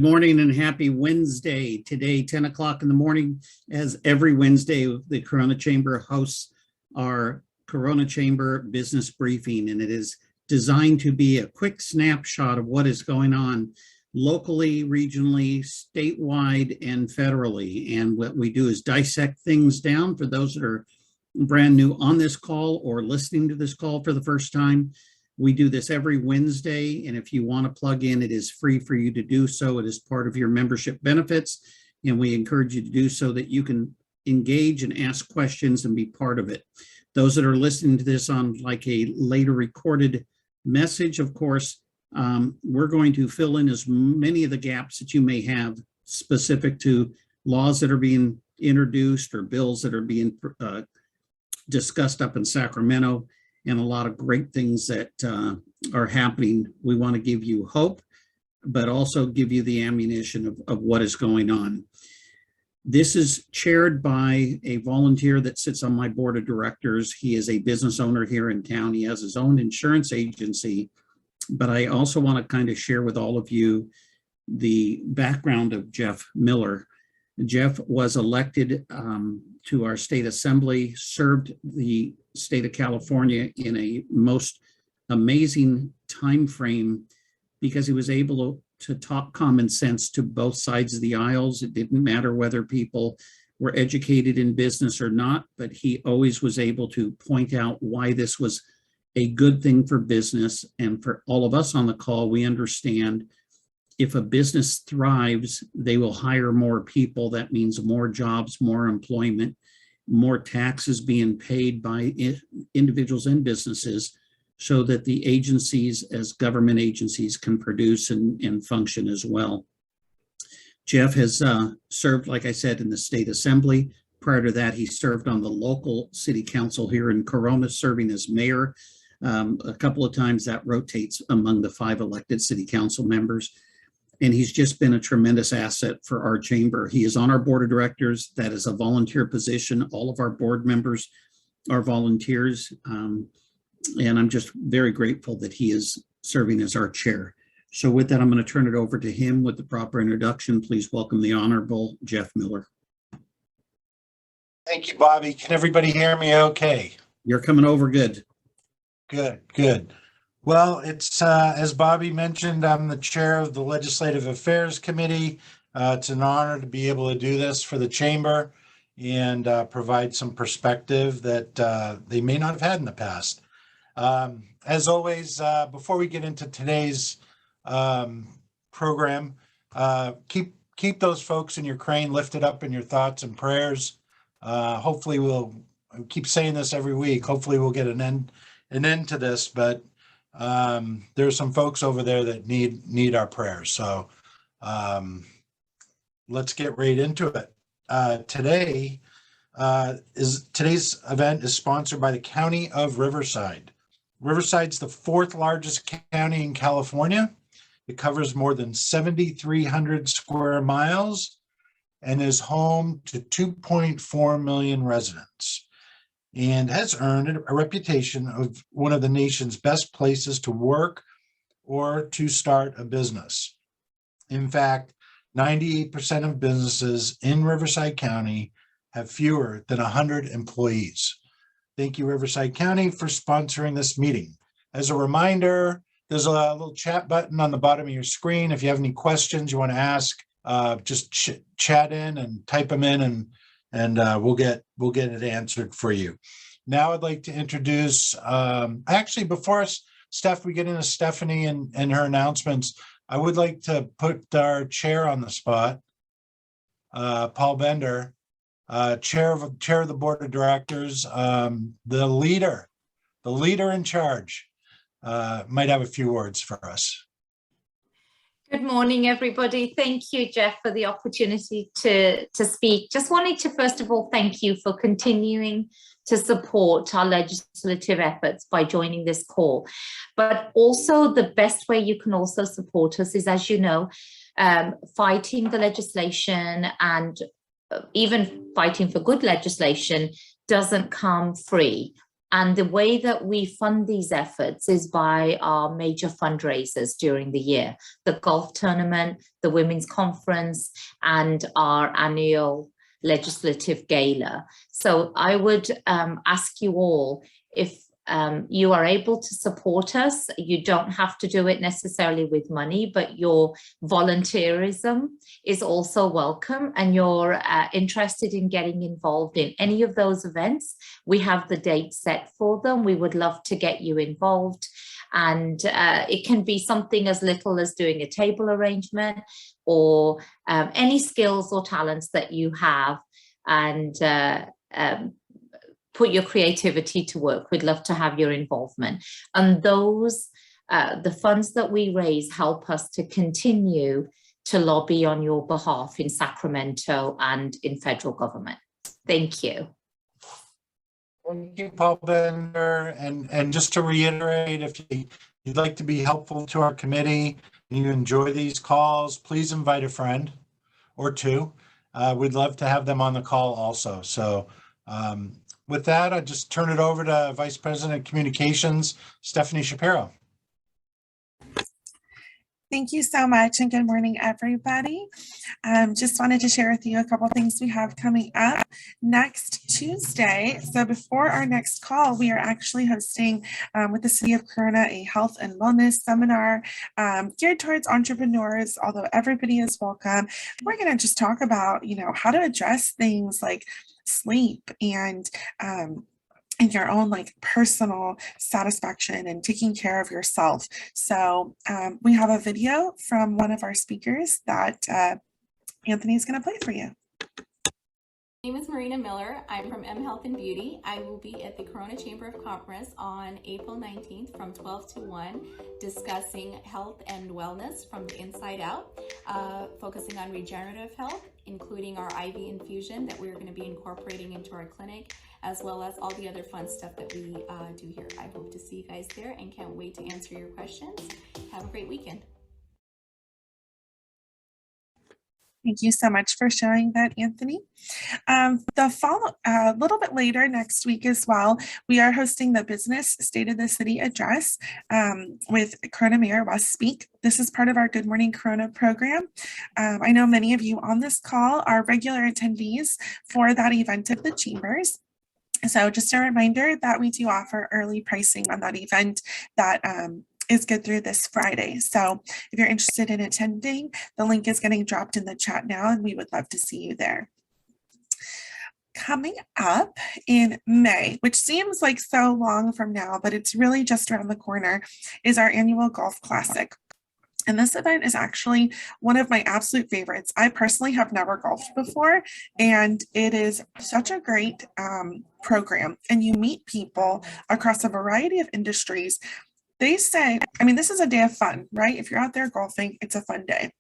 Morning and happy Wednesday. Today, 10 o'clock in the morning, as every Wednesday, the Corona Chamber hosts our Corona Chamber business briefing, and it is designed to be a quick snapshot of what is going on locally, regionally, statewide, and federally. And what we do is dissect things down for those that are brand new on this call or listening to this call for the first time. We do this every Wednesday, and if you want to plug in, it is free for you to do so. It is part of your membership benefits, and we encourage you to do so that you can engage and ask questions and be part of it. Those that are listening to this on like a later recorded message, of course, we're going to fill in as many of the gaps that you may have specific to laws that are being introduced or bills that are being discussed up in Sacramento, and a lot of great things that are happening. We want to give you hope, but also give you the ammunition of what is going on. This is chaired by a volunteer that sits on my board of directors. He is a business owner here in town. He has his own insurance agency, but I also want to kind of share with all of you the background of Jeff Miller. Jeff was elected to our state assembly, served the state of California in a most amazing time frame because he was able to talk common sense to both sides of the aisles. It didn't matter whether people were educated in business or not, but he always was able to point out why this was a good thing for business. And for all of us on the call, we understand if a business thrives, they will hire more people. That means more jobs, more employment, more taxes being paid by individuals and businesses so that the agencies as government agencies can produce and function as well. Jeff has served, like I said, in the state assembly. Prior to that, he served on the local city council here in Corona, serving as mayor. A couple of times that rotates among the 5 elected city council members. And he's just been a tremendous asset for our chamber. He is on our board of directors. That is a volunteer position. All of our board members are volunteers. And I'm just very grateful that he is serving as our chair. So with that, I'm going to turn it over to him with the proper introduction. Please welcome the Honorable Jeff Miller. Thank you, Bobby. Can everybody hear me okay? You're coming over good. Good. Well, it's as Bobby mentioned, I'm the chair of the Legislative Affairs Committee. It's an honor to be able to do this for the chamber and provide some perspective that they may not have had in the past. As always, before we get into today's program, keep those folks in Ukraine lifted up in your thoughts and prayers. Hopefully we'll keep saying this every week. Hopefully we'll get an end to this, but there's some folks over there that need our prayers. So let's get right into it. Today's event is sponsored by the County of Riverside. Riverside's the 4th largest county in California. It covers more than 7,300 square miles and is home to 2.4 million residents, and has earned a reputation of one of the nation's best places to work or to start a business. In fact, 98% of businesses in Riverside County have fewer than 100 employees. Thank you, Riverside County, for sponsoring this meeting. As a reminder, there's a little chat button on the bottom of your screen. If you have any questions you want to ask, just chat in and type them in, and we'll get it answered for you. Now I'd like to introduce, actually before we get into Stephanie and her announcements, I would like to put our chair on the spot, Paul Bender, chair of the board of directors, the leader in charge, might have a few words for us. Good morning, everybody. Thank you, Jeff, for the opportunity to speak. Just wanted to, first of all, thank you for continuing to support our legislative efforts by joining this call. But also the best way you can also support us is, as you know, fighting the legislation, and even fighting for good legislation doesn't come free. And the way that we fund these efforts is by our major fundraisers during the year, the golf tournament, the women's conference, and our annual legislative gala. So I would ask you all, if you are able to support us, you don't have to do it necessarily with money, but your volunteerism is also welcome, and you're interested in getting involved in any of those events. We have the date set for them. We would love to get you involved. And it can be something as little as doing a table arrangement, or any skills or talents that you have, and put your creativity to work. We'd love to have your involvement. And those, the funds that we raise help us to continue to lobby on your behalf in Sacramento and in federal government. Thank you. Thank you, Paul Bender. And just to reiterate, if you'd like to be helpful to our committee and you enjoy these calls, please invite a friend or two. We'd love to have them on the call also. So with that, I'll just turn it over to Vice President of Communications, Stephanie Shapiro. Thank you so much, and good morning, everybody. Just wanted to share with you a couple of things we have coming up next Tuesday. So before our next call, we are actually hosting with the City of Corona a health and wellness seminar geared towards entrepreneurs, although everybody is welcome. We're going to just talk about, how to address things like sleep and your own personal satisfaction and taking care of yourself. So we have a video from one of our speakers that Anthony is going to play for you. My name is Marina Miller. I'm from M Health and Beauty. I will be at the Corona Chamber of Commerce on April 19th from 12 to 1, discussing health and wellness from the inside out, focusing on regenerative health, including our IV infusion that we're going to be incorporating into our clinic, as well as all the other fun stuff that we do here. I hope to see you guys there and can't wait to answer your questions. Have a great weekend. Thank you so much for sharing that, Anthony. A little bit later next week as well, we are hosting the Business State of the City Address with Corona Mayor Wes Speak. This is part of our Good Morning Corona program. I know many of you on this call are regular attendees for that event of the Chambers. So just a reminder that we do offer early pricing on that event that is good through this Friday. So if you're interested in attending, the link is getting dropped in the chat now, and we would love to see you there. Coming up in May, which seems like so long from now, but it's really just around the corner, is our annual Golf Classic. And this event is actually one of my absolute favorites. I personally have never golfed before, and it is such a great program. And you meet people across a variety of industries. They say, this is a day of fun, right? If you're out there golfing, it's a fun day.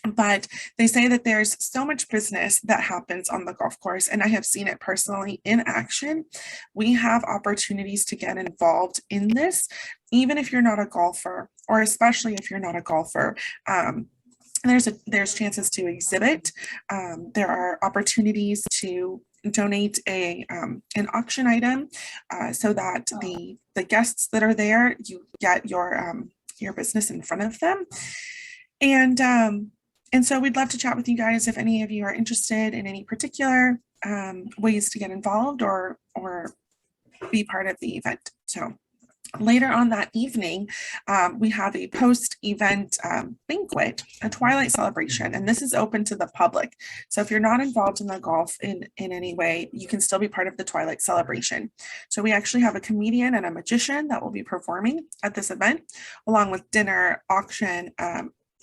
But they say that there's so much business that happens on the golf course, and I have seen it personally in action. We have opportunities to get involved in this, even if you're not a golfer, or especially if you're not a golfer. There's chances to exhibit. There are opportunities to donate an auction item so that the guests that are there, you get your business in front of them. And so we'd love to chat with you guys if any of you are interested in any particular ways to get involved or be part of the event. So later on that evening, we have a post-event banquet, a twilight celebration, and this is open to the public. So if you're not involved in the golf in any way, you can still be part of the twilight celebration. So we actually have a comedian and a magician that will be performing at this event, along with dinner, auction,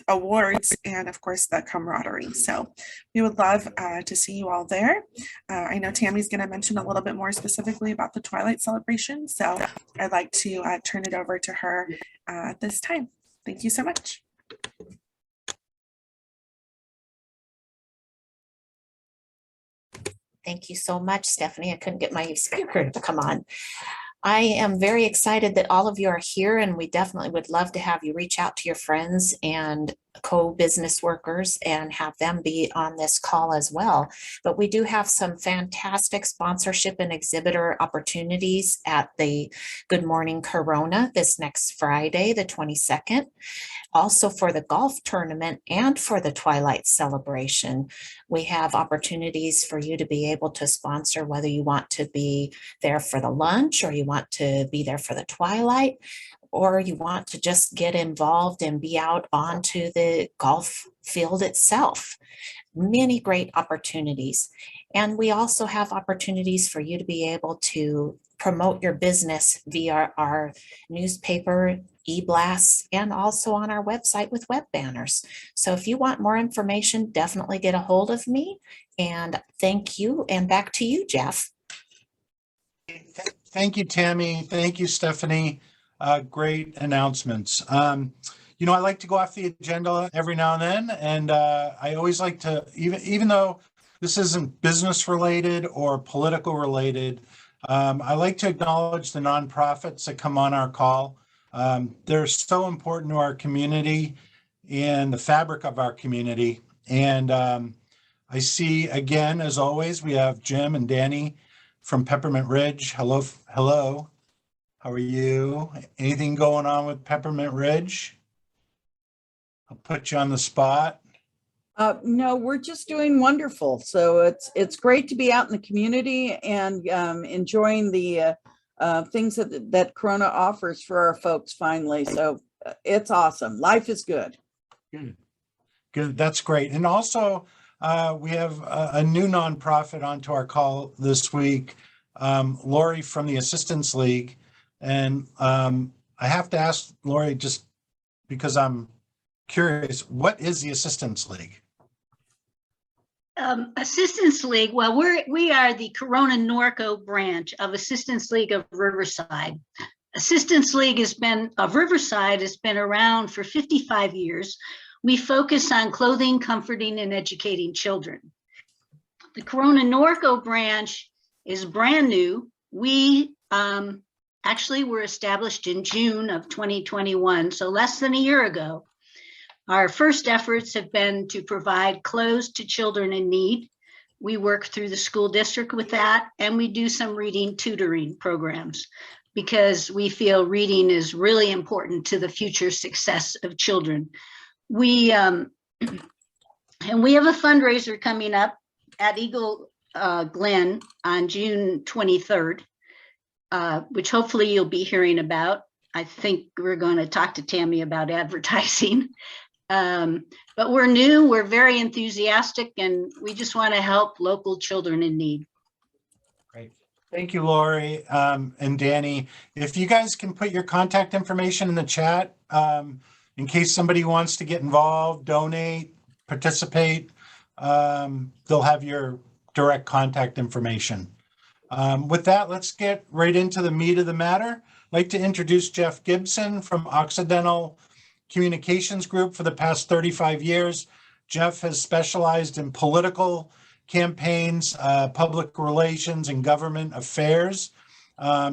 awards, and of course the camaraderie. So we would love to see you all there. I know Tammy's going to mention a little bit more specifically about the twilight celebration, so I'd like to turn it over to her at this time. Thank you so much. Thank you so much, Stephanie. I couldn't get my speaker to come on. I am very excited that all of you are here, and we definitely would love to have you reach out to your friends and co-business workers and have them be on this call as well. But we do have some fantastic sponsorship and exhibitor opportunities at the Good Morning Corona this next Friday, the 22nd. Also for the golf tournament and for the Twilight celebration, we have opportunities for you to be able to sponsor, whether you want to be there for the lunch or you want to be there for the Twilight, or you want to just get involved and be out onto the golf field itself. Many great opportunities. And we also have opportunities for you to be able to promote your business via our newspaper, e-blasts, and also on our website with web banners. So if you want more information, definitely get a hold of me. And thank you. And back to you, Jeff. Thank you, Tammy. Thank you, Stephanie. Great announcements. You know, I like to go off the agenda every now and then, and I always like to, even though this isn't business related or political related, I like to acknowledge the nonprofits that come on our call. They're so important to our community and the fabric of our community. And I see, again, as always, we have Jim and Danny from Peppermint Ridge. Hello, hello. How are you? Anything going on with Peppermint Ridge? I'll put you on the spot. No, we're just doing wonderful. So it's great to be out in the community and enjoying the things that Corona offers for our folks finally. So it's awesome. Life is good. Good. Good. That's great. And also, we have a new nonprofit onto our call this week, Lori from the Assistance League. And I have to ask Lori, just because I'm curious, what is the Assistance League? Assistance League, well, we are the Corona Norco branch of Assistance League of Riverside. Assistance League of Riverside has been around for 55 years. We focus on clothing, comforting, and educating children. The Corona Norco branch is brand new. We actually were established in June of 2021, so less than a year ago. Our first efforts have been to provide clothes to children in need. We work through the school district with that, and we do some reading tutoring programs because we feel reading is really important to the future success of children. We and we have a fundraiser coming up at Eagle Glen on June 23rd, which hopefully you'll be hearing about. I think we're going to talk to Tammy about advertising. But we're new, we're very enthusiastic, and we just want to help local children in need. Great. Thank you, Lori and Danny. If you guys can put your contact information in the chat, in case somebody wants to get involved, donate, participate, they'll have your direct contact information. With that, let's get right into the meat of the matter. I'd like to introduce Jeff Gibson from Occidental Communications Group. For the past 35 years, Jeff has specialized in political campaigns, public relations, and government affairs.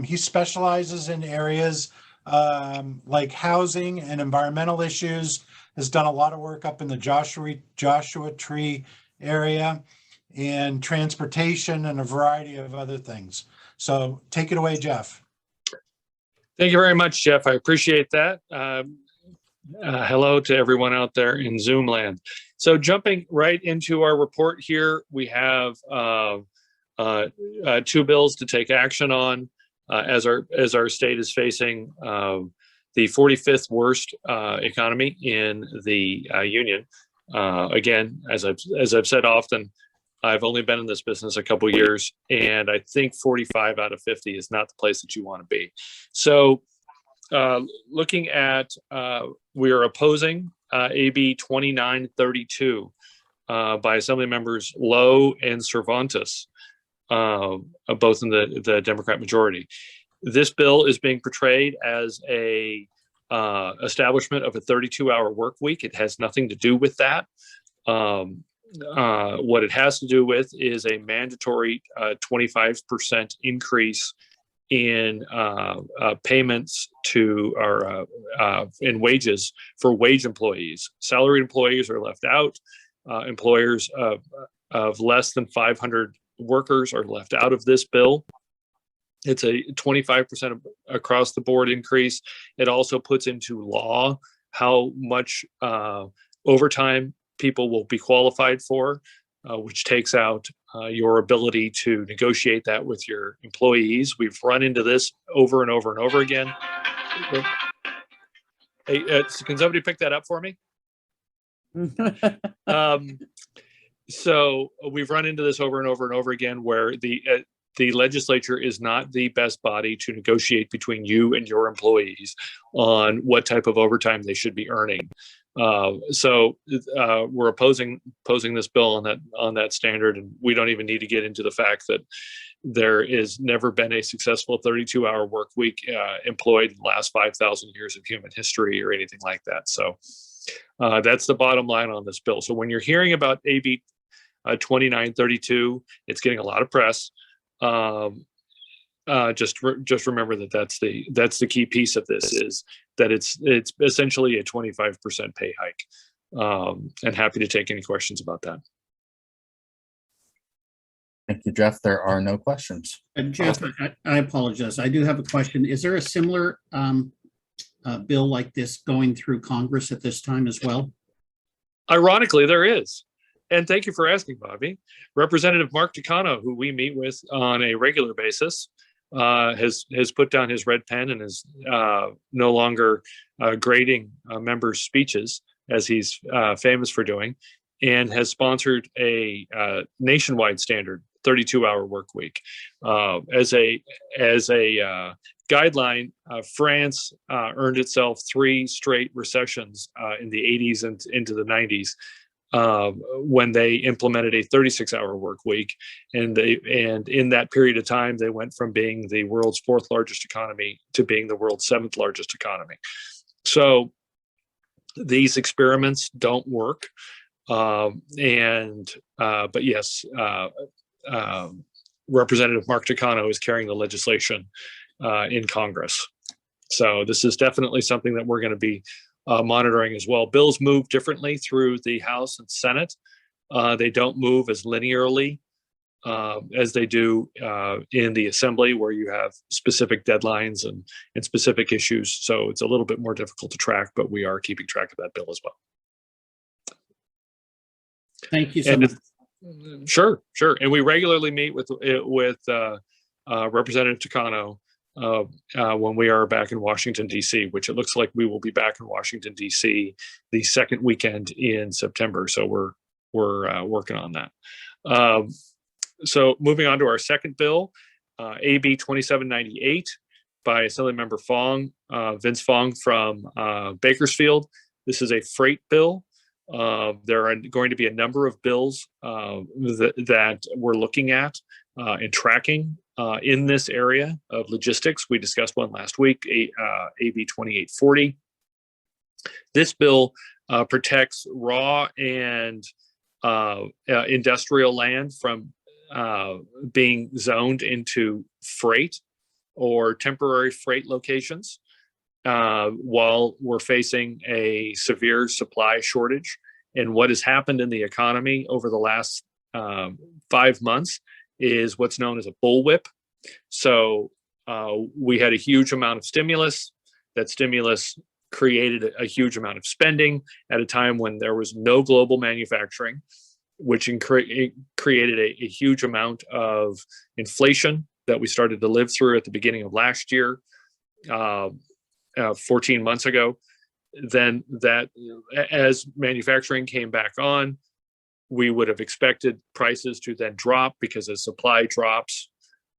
He specializes in areas like housing and environmental issues, has done a lot of work up in the Joshua Tree area, and transportation and a variety of other things. So take it away, Jeff. Thank you very much, Jeff. I appreciate that. Hello to everyone out there in Zoom land. So jumping right into our report here, we have two bills to take action on as our state is facing the 45th worst economy in the union. Again, as I've said often, I've only been in this business a couple years, and I think 45 out of 50 is not the place that you want to be. So looking at, we are opposing AB 2932 by Assembly members Lowe and Cervantes, both in the Democrat majority. This bill is being portrayed as a establishment of a 32-hour work week. It has nothing to do with that. What it has to do with is a mandatory 25% increase in payments to or in wages for wage employees. Salaried employees are left out. Employers of less than 500 workers are left out of this bill. It's a 25% across the board increase. It also puts into law how much overtime people will be qualified for, which takes out your ability to negotiate that with your employees. We've run into this over and over and over again. Hey, can somebody pick that up for me? So we've run into this over and over and over again, where the legislature is not the best body to negotiate between you and your employees on what type of overtime they should be earning. So we're opposing this bill on that standard, and we don't even need to get into the fact that there has never been a successful 32-hour work week employed in the last 5,000 years of human history or anything like that. So that's the bottom line on this bill. So when you're hearing about AB 2932, it's getting a lot of press. Just remember that that's the key piece of this, is that it's essentially a 25% pay hike. And happy to take any questions about that. Thank you, Jeff. There are no questions. Jeff, I apologize. I do have a question. Is there a similar bill like this going through Congress at this time as well? Ironically, there is. And thank you for asking, Bobby. Representative Mark Takano, who we meet with on a regular basis, has put down his red pen and is no longer grading members' speeches, as he's famous for doing, and has sponsored a nationwide standard 32-hour work week. As a guideline, France earned itself 3 straight recessions in the 80s and into the 90s. When they implemented a 36-hour work week, and in that period of time, they went from being the world's 4th largest economy to being the world's 7th largest economy. So these experiments don't work, but yes, Representative Mark Takano is carrying the legislation in Congress. So this is definitely something that we're going to be monitoring as well. Bills move differently through the House and Senate. They don't move as linearly as they do in the Assembly, where you have specific deadlines and specific issues. So it's a little bit more difficult to track, but we are keeping track of that bill as well. Thank you so much. Sure. And we regularly meet with Representative Takano when we are back in Washington, D.C., which it looks like we will be back in Washington, D.C. the second weekend in September. So we're working on that. So moving on to our second bill, AB 2798 by Assemblymember Fong, Vince Fong from Bakersfield. This is a freight bill. There are going to be a number of bills that we're looking at and tracking in this area of logistics. We discussed one last week, AB 2840. This bill protects raw and industrial land from being zoned into freight or temporary freight locations while we're facing a severe supply shortage. And what has happened in the economy over the last 5 months is what's known as a bullwhip. So we had a huge amount of stimulus. That stimulus created a huge amount of spending at a time when there was no global manufacturing, which created a huge amount of inflation that we started to live through at the beginning of last year, 14 months ago. Then that, as manufacturing came back on, we would have expected prices to then drop, because as supply drops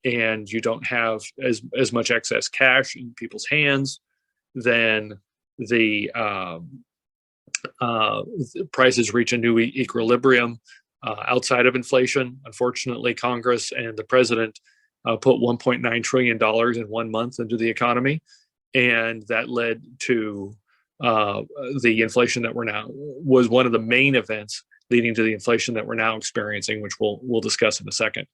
and you don't have as much excess cash in people's hands, then the prices reach a new equilibrium outside of inflation. Unfortunately, Congress and the president put $1.9 trillion in 1 month into the economy, and that led to the inflation that was one of the main events leading to the inflation that we're now experiencing, which we'll discuss in a second.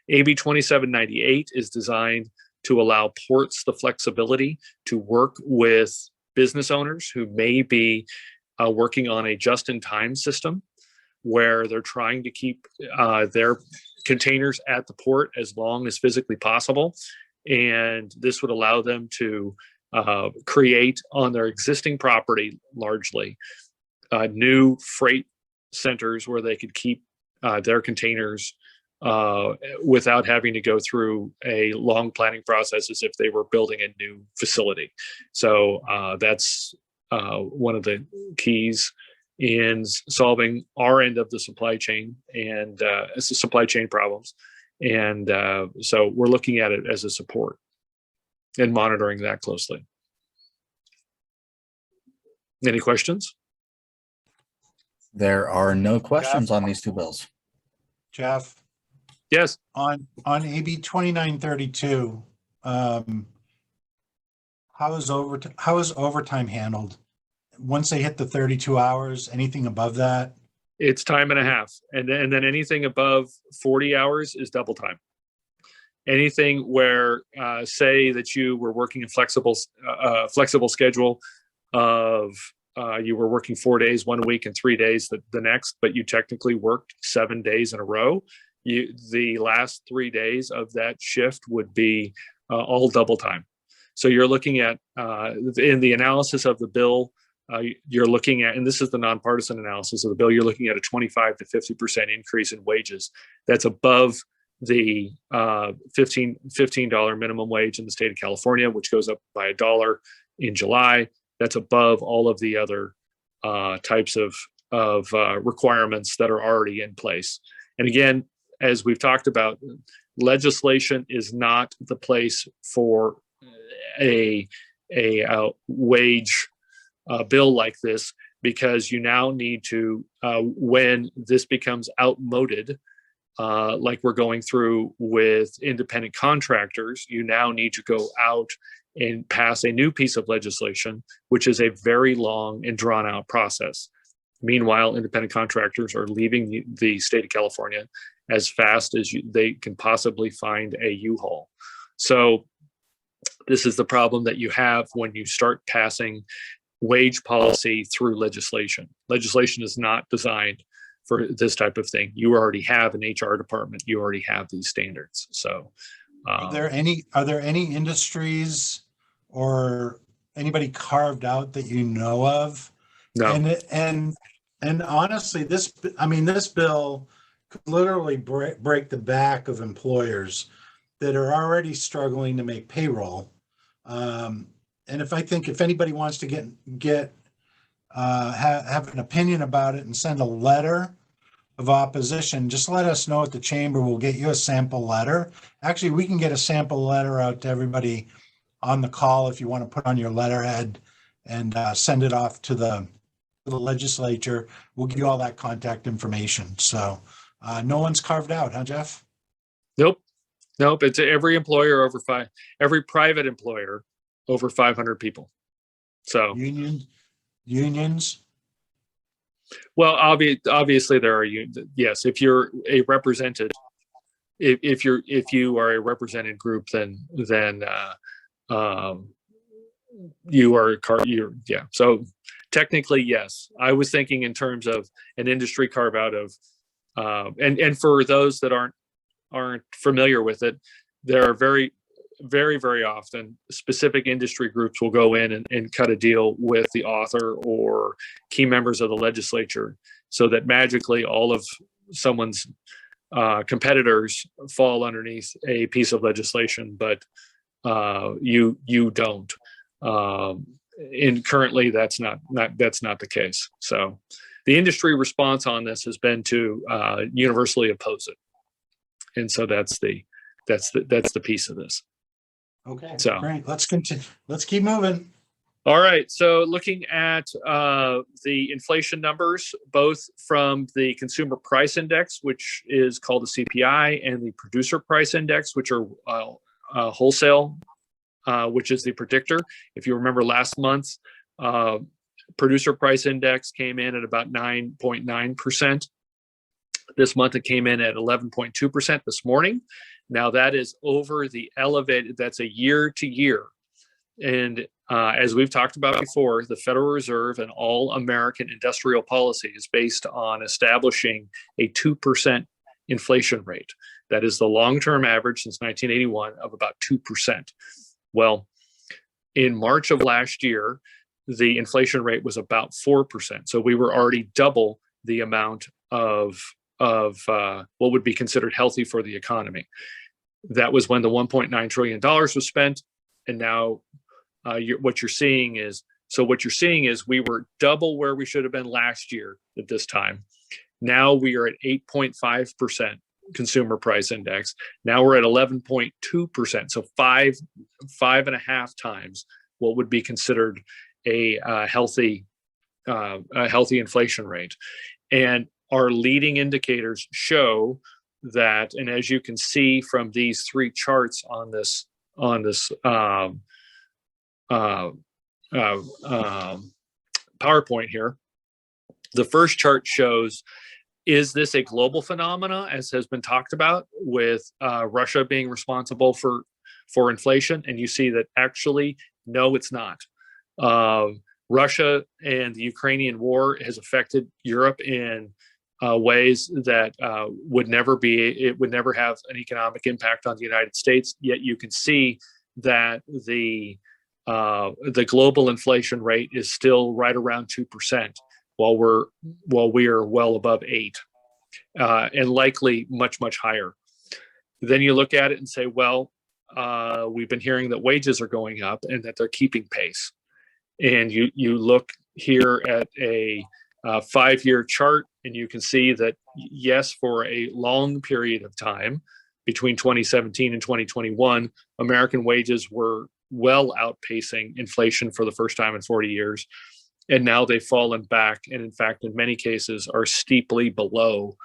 AB 2798 is designed to allow ports the flexibility to work with business owners who may be working on a just-in-time system where they're trying to keep their containers at the port as long as physically possible. And this would allow them to create on their existing property, largely, new freight centers where they could keep their containers without having to go through a long planning process as if they were building a new facility. So that's one of the keys in solving our end of the supply chain and supply chain problems. And so we're looking at it as a support and monitoring that closely. Any questions? There are no questions on these two bills. Jeff, Yes. on AB 2932, how is overtime handled? Once they hit the 32 hours, anything above that? It's time and a half. And then anything above 40 hours is double time. Anything where, say that you were working a flexible schedule of you were working 4 days 1 week and 3 days the next, but you technically worked 7 days in a row. The last 3 days of that shift would be all double time. So you're looking at in the analysis of the bill, you're looking at, and this is the nonpartisan analysis of the bill, you're looking at a 25 to 50% increase in wages. That's above the $15 minimum wage in the state of California, which goes up by $1 in July. That's above all of the other types of requirements that are already in place. And again, as we've talked about, legislation is not the place for a wage bill like this, because you now need to, when this becomes outmoded, like we're going through with independent contractors, you now need to go out and pass a new piece of legislation, which is a very long and drawn out process. Meanwhile, independent contractors are leaving the state of California as fast as they can possibly find a U-Haul. So this is the problem that you have when you start passing wage policy through legislation. Legislation is not designed for this type of thing. You already have an HR department. You already have these standards. So are there any industries or anybody carved out that you know of? No. And honestly, this bill could literally break the back of employers that are already struggling to make payroll. And if anybody wants to have an opinion about it and send a letter of opposition, just let us know at the chamber. We'll get you a sample letter. Actually, we can get a sample letter out to everybody on the call if you want to put on your letterhead and send it off to the legislature. We'll give you all that contact information. So no one's carved out, huh, Jeff? Nope. It's every employer every private employer over 500 people. So unions. Well, obviously there are unions. Yes, if you're a represented, if you are a represented group, then you are yeah. So technically, yes. I was thinking in terms of an industry carve out of, and for those that aren't familiar with it, there are very, very, very often specific industry groups will go in and cut a deal with the author or key members of the legislature so that magically all of someone's competitors fall underneath a piece of legislation, but you don't. And currently that's not the case. So the industry response on this has been to universally oppose it. And so that's the piece of this. Okay, so great. Let's continue. Let's keep moving. All right. So looking at the inflation numbers, both from the consumer price index, which is called the CPI, and the producer price index, which are wholesale, which is the predictor. If you remember last month, producer price index came in at about 9.9%. This month it came in at 11.2% this morning. Now that is over the elevated, that's a year to year. And as we've talked about before, the Federal Reserve and all American industrial policy is based on establishing a 2% inflation rate. That is the long-term average since 1981 of about 2%. Well, in March of last year, the inflation rate was about 4%. So we were already double the amount of what would be considered healthy for the economy. That was when the $1.9 trillion was spent. And now what you're seeing is we were double where we should have been last year at this time. Now we are at 8.5% consumer price index. Now we're at 11.2%. So five and a half times what would be considered a healthy inflation rate. And our leading indicators show that, and as you can see from these three charts on this PowerPoint here, the first chart shows, is this a global phenomena, as has been talked about, with Russia being responsible for inflation? And you see that actually, no, it's not. Russia and the Ukrainian war has affected Europe in ways that would never have an economic impact on the United States. Yet you can see that the global inflation rate is still right around 2%, while we are well above 8%, and likely much, much higher. Then you look at it and say, well, we've been hearing that wages are going up and that they're keeping pace. And you look here at a 5-year chart, and you can see that, yes, for a long period of time between 2017 and 2021, American wages were well outpacing inflation for the first time in 40 years. And now they've fallen back, and in fact, in many cases, are steeply below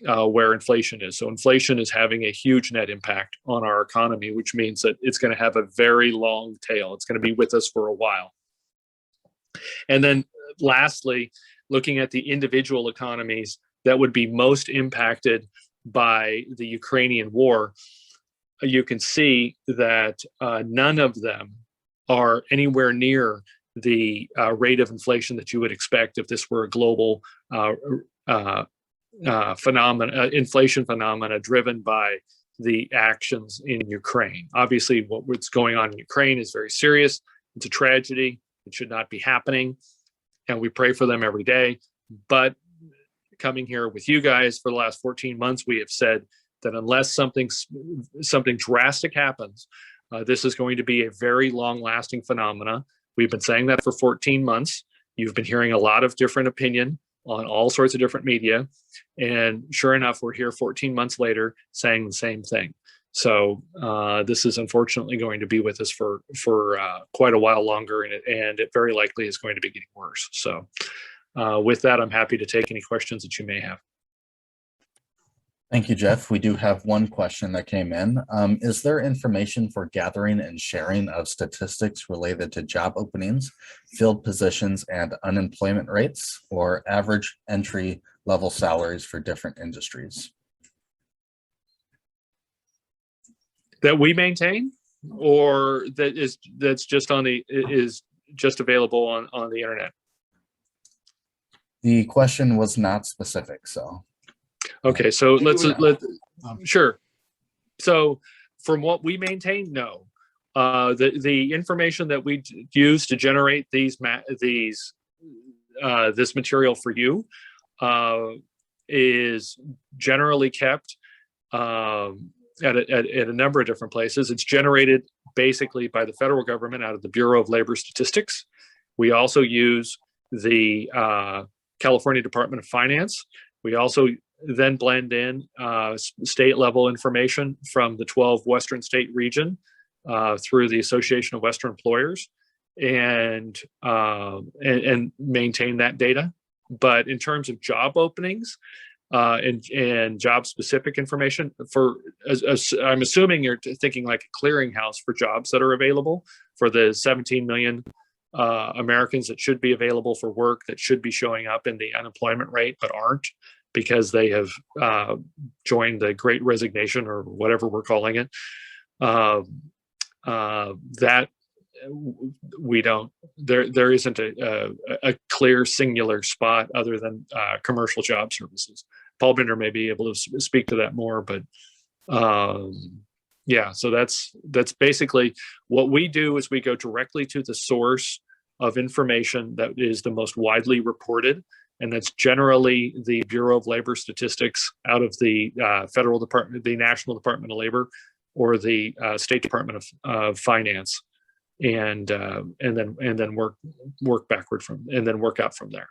where inflation is. So inflation is having a huge net impact on our economy, which means that it's going to have a very long tail. It's going to be with us for a while. And then lastly, looking at the individual economies that would be most impacted by the Ukrainian war, you can see that none of them are anywhere near the rate of inflation that you would expect if this were a global inflation phenomena driven by the actions in Ukraine. Obviously, what's going on in Ukraine is very serious. It's a tragedy. It should not be happening, and we pray for them every day. But coming here with you guys for the last 14 months, we have said that unless something drastic happens, this is going to be a very long-lasting phenomena. We've been saying that for 14 months. You've been hearing a lot of different opinion on all sorts of different media, and sure enough, we're here 14 months later saying the same thing. So this is unfortunately going to be with us for quite a while longer, and it very likely is going to be getting worse. So with that, I'm happy to take any questions that you may have. Thank you, Jeff. We do have one question that came in. Is there information for gathering and sharing of statistics related to job openings, filled positions, and unemployment rates, or average entry level salaries for different industries? That we maintain, or that's just just available on the internet? The question was not specific, so. Okay, so sure. So from what we maintain, no. The information that we use to generate this material for you is generally kept at a number of different places. It's generated basically by the federal government out of the Bureau of Labor Statistics. We also use the California Department of Finance. We also then blend in state level information from the 12 Western state region through the Association of Western Employers, and maintain that data. But in terms of job openings and job specific information, I'm assuming you're thinking like a clearinghouse for jobs that are available for the 17 million Americans that should be available for work, that should be showing up in the unemployment rate but aren't. because they have joined the Great Resignation or whatever we're calling it. That we don't. There isn't a clear singular spot other than commercial job services. Paul Binder may be able to speak to that more, but yeah. So that's basically what we do. Is we go directly to the source of information that is the most widely reported, and that's generally the Bureau of Labor Statistics out of the federal department, the National Department of Labor, or the State Department of Finance, and then work backward from, and then work out from there.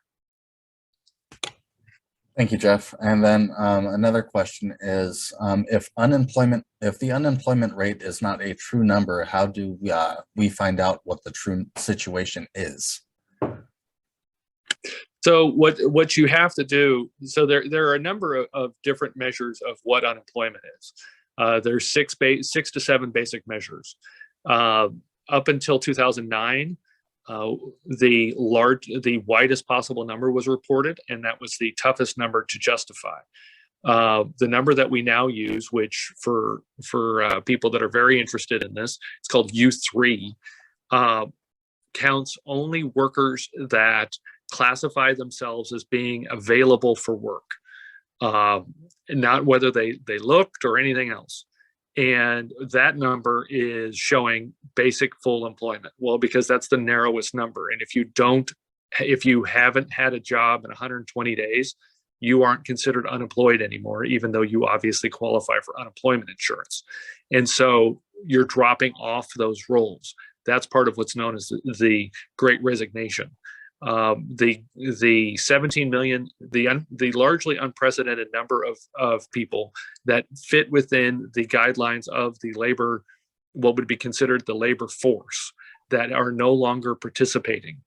Thank you, Jeff. And then another question is, if the unemployment rate is not a true number, how do we find out what the true situation is? So what you have to do, so there are a number of different measures of what unemployment is. There's six to seven basic measures. Up until 2009, the widest possible number was reported, and that was the toughest number to justify. The number that we now use, which for people that are very interested in this, it's called U3, counts only workers that classify themselves as being available for work, not whether they looked or anything else. And that number is showing basic full employment. Well, because that's the narrowest number. And if you haven't had a job in 120 days, you aren't considered unemployed anymore, even though you obviously qualify for unemployment insurance. And so you're dropping off those roles. That's part of what's known as the Great Resignation. The 17 million, the largely unprecedented number of people that fit within the guidelines of the labor, what would be considered the labor force, that are no longer participating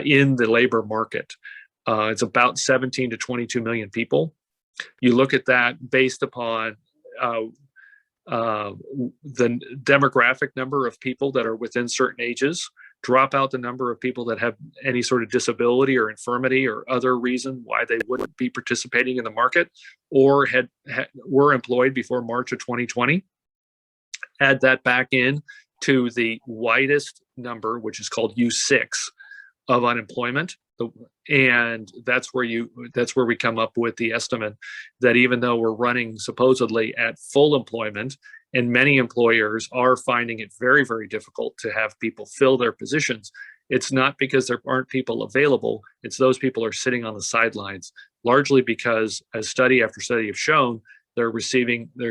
in the labor market. It's about 17 to 22 million people. You look at that based upon the demographic number of people that are within certain ages, drop out the number of people that have any sort of disability or infirmity or other reason why they wouldn't be participating in the market, or were employed before March of 2020. Add that back in to the widest number, which is called U6 of unemployment. And that's where we come up with the estimate that even though we're running supposedly at full employment, and many employers are finding it very, very difficult to have people fill their positions, it's not because there aren't people available. It's those people are sitting on the sidelines, largely because, as study after study have shown, they're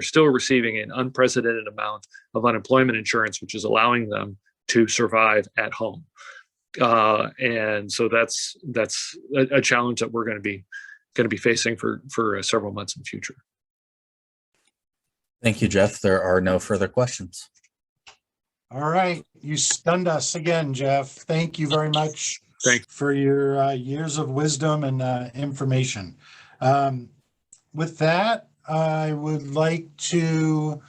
still receiving an unprecedented amount of unemployment insurance, which is allowing them to survive at home. And so that's a challenge that we're going to be facing for several months in the future. Thank you, Jeff. There are no further questions. All right. You stunned us again, Jeff. Thank you very much for your years of wisdom and information. With that, I would like to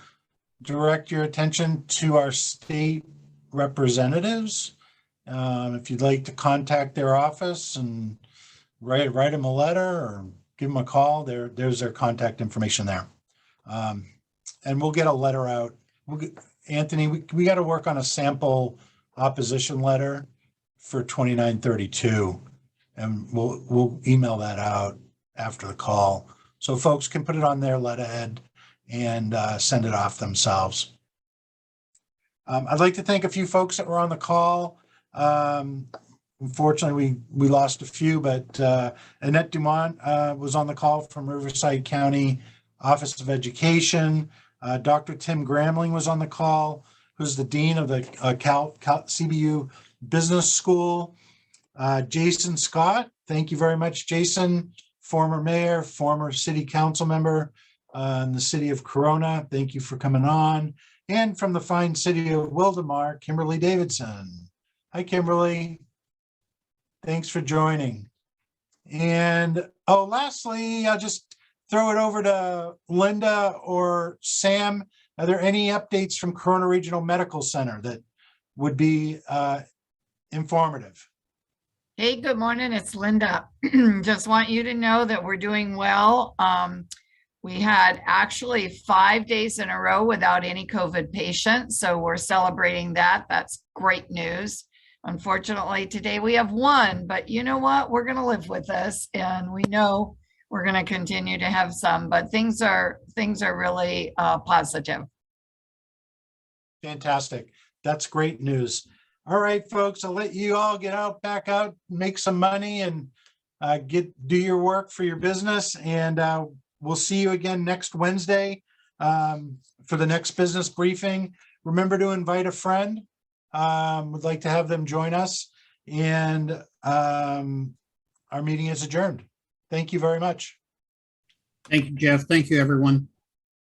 direct your attention to our state representatives. If you'd like to contact their office and write them a letter or give them a call, there's their contact information there. And we'll get a letter out. Anthony, we got to work on a sample opposition letter for 2932, and we'll email that out after the call, so folks can put it on their letterhead and send it off themselves. I'd like to thank a few folks that were on the call. Unfortunately, we lost a few, but Annette Dumont was on the call from Riverside County Office of Education. Dr. Tim Gramling was on the call, who's the Dean of the CBU Business School. Jason Scott, thank you very much, Jason, former mayor, former city council member in the city of Corona. Thank you for coming on. And from the fine city of Wildemar, Kimberly Davidson. Hi, Kimberly. Thanks for joining. And lastly, I'll just throw it over to Linda or Sam. Are there any updates from Corona Regional Medical Center that would be informative? Hey, good morning. It's Linda. Just want you to know that we're doing well. We had actually 5 days in a row without any COVID patients, so we're celebrating that. That's great news. Unfortunately, today we have one, but you know what? We're going to live with this, and we know we're going to continue to have some, but things are really positive. Fantastic. That's great news. All right, folks, I'll let you all get out, back out, make some money and do your work for your business. And we'll see you again next Wednesday for the next business briefing. Remember to invite a friend. Would like to have them join us. And our meeting is adjourned. Thank you very much. Thank you, Jeff. Thank you, everyone.